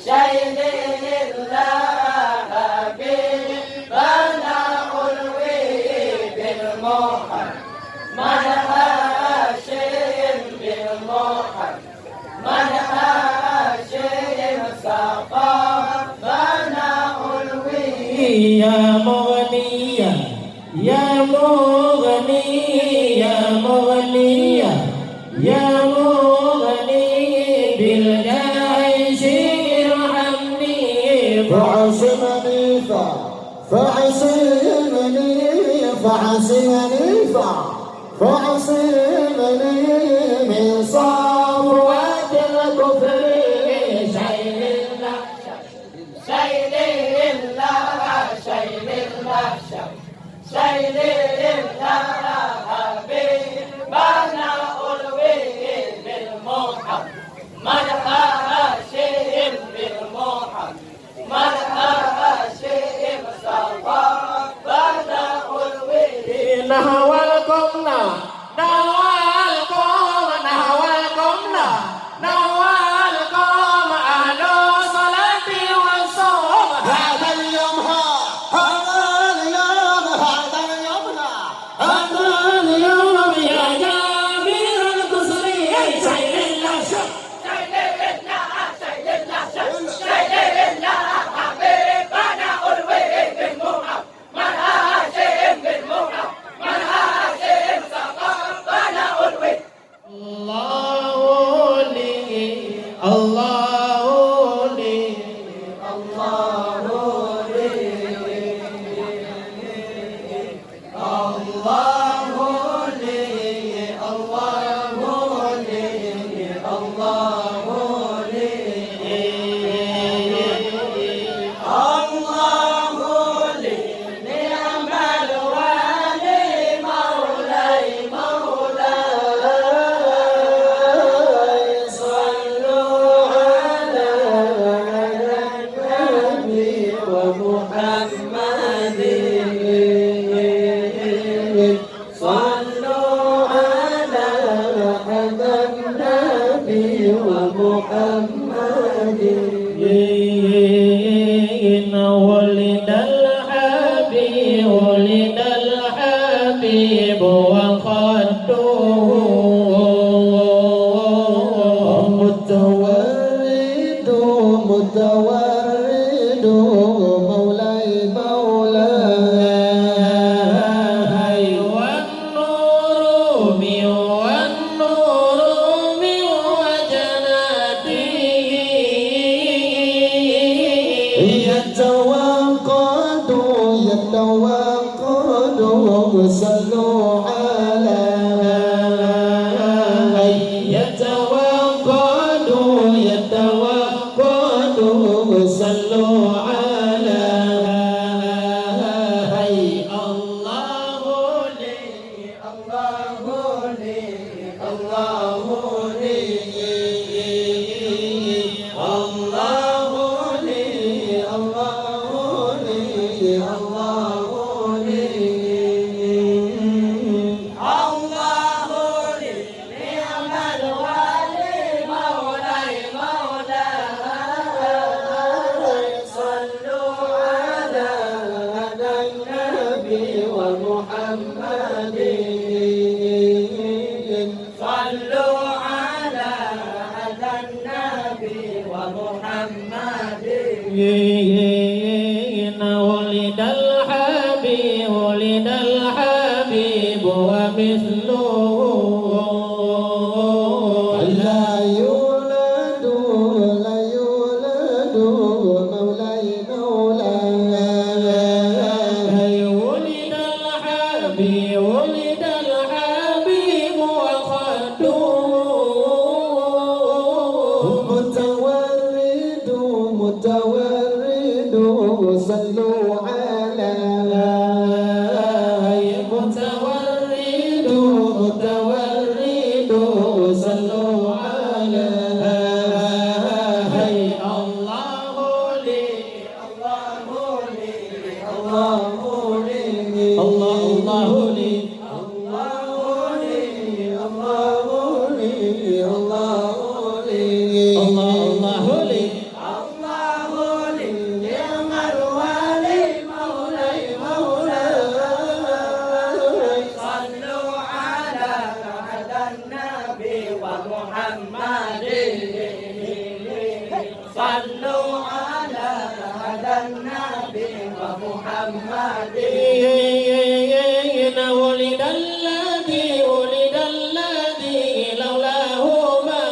شيء إلا حبيبنا ألوي بالمحمد هاشم بالمحمد هاشم صفانا ألوي يا مغنيا يا مغني يا مغني يا مغني بالجيش ارحمني فعصمني فعصمني من صفوة الكفر شيء الله شيء الله حبيبنا ألوي بالمحمد هاشم بالمحمد هاشم صفانا ألوي نحو القمنا نحو القوم نحو القمنا نحو القوم أهل الصلاة والصوم هذا اليوم يا جابر القصري سيد الأشهر حبيبنا ألوي بالمحمد هاشم صفانا ألوي الله لي الله لي ولد الحبيب وخده متورد مولاي والنور من وجنته يتوقد صلوا على يتوقد صلوا على الله لي صلوا على هذا النبي ومحمد ولد الحبيب ومثله لا يولد مولاي ولد الحبيب وخده متورد صلوا على متورد صلوا على الله لي الله لي الله لي صلوا على هذا النبي ومحمد ولد الذي لولاه ما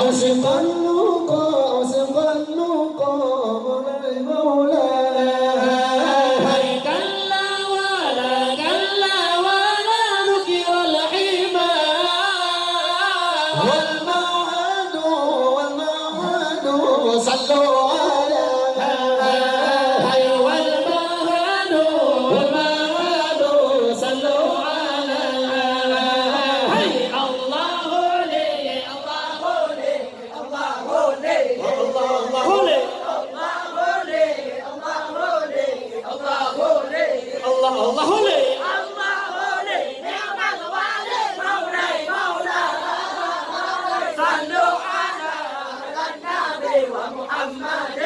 عشق النقى مولى كلا ولا ذكر الحمار والمعهد صلوا على والمهد صلوا على الله لي الله لي الله لي الله لي الله لي نعم الوالي مولاي صلوا على النبي ومحمد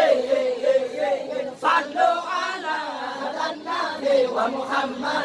صلوا على النبي ومحمد